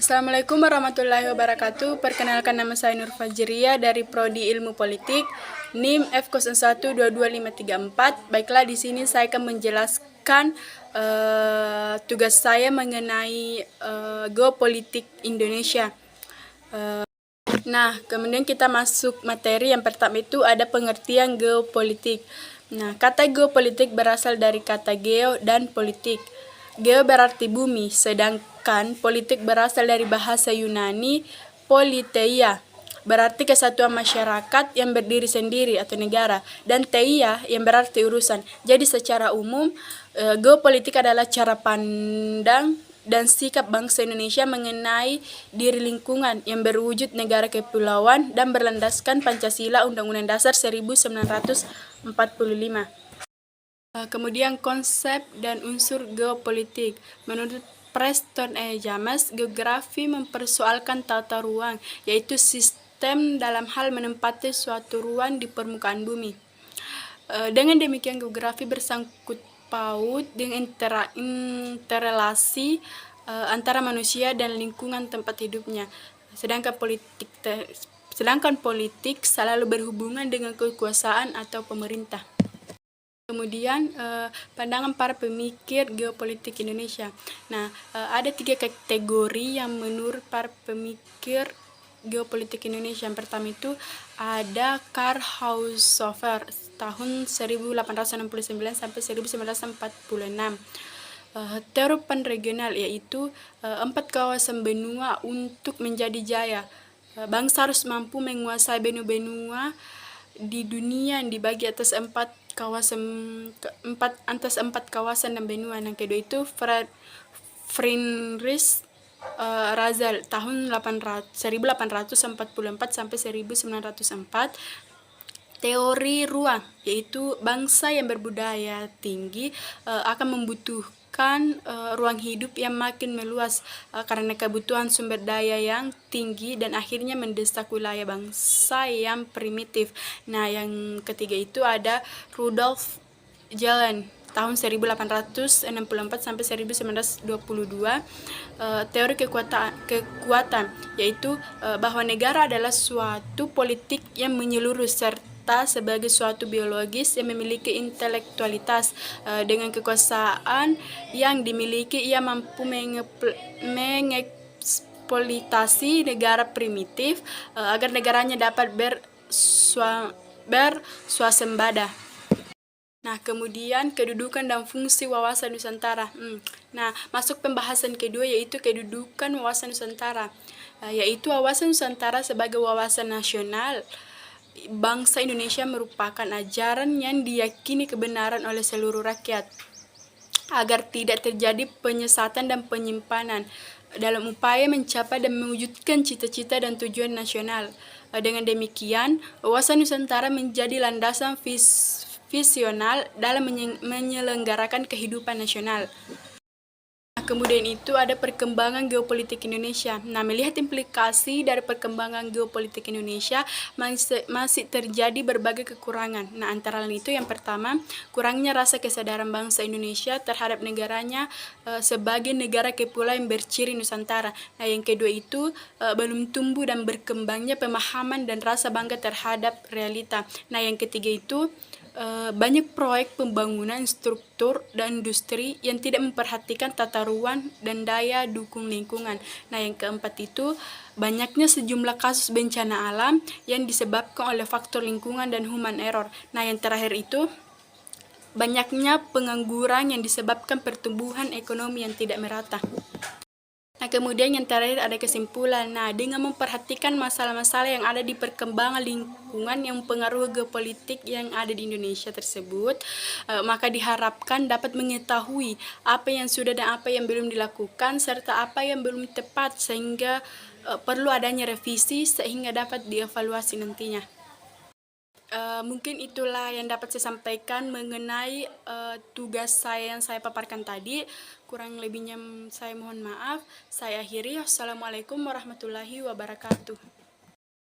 Assalamualaikum warahmatullahi wabarakatuh. Perkenalkan, nama saya Nur Fajria dari Prodi Ilmu Politik, NIM F01225534. Baiklah, di sini saya akan menjelaskan tugas saya mengenai geopolitik Indonesia. Nah, kemudian kita masuk materi. Yang pertama itu ada pengertian geopolitik. Nah, kata geopolitik berasal dari kata geo dan politik. Geo berarti bumi, sedangkan politik berasal dari bahasa Yunani politeia, berarti kesatuan masyarakat yang berdiri sendiri atau negara, dan teia yang berarti urusan. Jadi secara umum, geopolitik adalah cara pandang dan sikap bangsa Indonesia mengenai diri lingkungan yang berwujud negara kepulauan dan berlandaskan Pancasila Undang-Undang Dasar 1945. Kemudian konsep dan unsur geopolitik. Menurut Preston E. James, geografi mempersoalkan tata ruang, yaitu sistem dalam hal menempati suatu ruang di permukaan bumi. Dengan demikian, geografi bersangkut paut dengan interrelasi antara manusia dan lingkungan tempat hidupnya. Sedangkan politik selalu berhubungan dengan kekuasaan atau pemerintah. Kemudian pandangan para pemikir geopolitik Indonesia. Nah, ada 3 kategori yang menurut para pemikir geopolitik Indonesia. Yang pertama itu ada Karl Haushofer tahun 1869 sampai 1946. Teori panregional, yaitu 4 kawasan benua untuk menjadi jaya. Bangsa harus mampu menguasai benua-benua di dunia yang dibagi atas 4 kawasan dan benua. Yang kedua itu Friedrich Razal tahun 1844 sampai 1904. Teori ruang, yaitu bangsa yang berbudaya tinggi akan membutuhkan ruang hidup yang makin meluas karena kebutuhan sumber daya yang tinggi dan akhirnya mendesak wilayah bangsa yang primitif. Nah, yang ketiga itu ada Rudolf Jelen tahun 1864 sampai 1922. Teori kekuatan, yaitu bahwa negara adalah suatu politik yang menyeluruh serta sebagai suatu biologis yang memiliki intelektualitas. Dengan kekuasaan yang dimiliki, ia mampu mengeksploitasi negara primitif agar negaranya dapat bersuasembada. Nah, kemudian kedudukan dan fungsi wawasan Nusantara. Nah, masuk pembahasan kedua, yaitu kedudukan wawasan Nusantara, yaitu wawasan Nusantara sebagai wawasan nasional bangsa Indonesia merupakan ajaran yang diyakini kebenaran oleh seluruh rakyat agar tidak terjadi penyesatan dan penyimpanan dalam upaya mencapai dan mewujudkan cita-cita dan tujuan nasional. Dengan demikian, wawasan Nusantara menjadi landasan visional dalam menyelenggarakan kehidupan nasional. Kemudian itu ada perkembangan geopolitik Indonesia. Nah, melihat implikasi dari perkembangan geopolitik Indonesia, masih terjadi berbagai kekurangan. Nah, antara lain itu yang pertama, kurangnya rasa kesadaran bangsa Indonesia terhadap negaranya sebagai negara kepulauan yang berciri Nusantara. Nah, yang kedua itu belum tumbuh dan berkembangnya pemahaman dan rasa bangga terhadap realita. Nah, yang ketiga itu banyak proyek pembangunan struktur dan industri yang tidak memperhatikan tata ruang dan daya dukung lingkungan. Nah, yang keempat itu banyaknya sejumlah kasus bencana alam yang disebabkan oleh faktor lingkungan dan human error. Nah, yang terakhir itu banyaknya pengangguran yang disebabkan pertumbuhan ekonomi yang tidak merata. Nah, kemudian yang terakhir ada kesimpulan. Nah, dengan memperhatikan masalah-masalah yang ada di perkembangan lingkungan yang mempengaruhi geopolitik yang ada di Indonesia tersebut, maka diharapkan dapat mengetahui apa yang sudah dan apa yang belum dilakukan, serta apa yang belum tepat, sehingga perlu adanya revisi sehingga dapat dievaluasi nantinya. Mungkin itulah yang dapat saya sampaikan mengenai tugas saya yang saya paparkan tadi. Kurang lebihnya saya mohon maaf. Saya akhiri. Wassalamualaikum warahmatullahi wabarakatuh.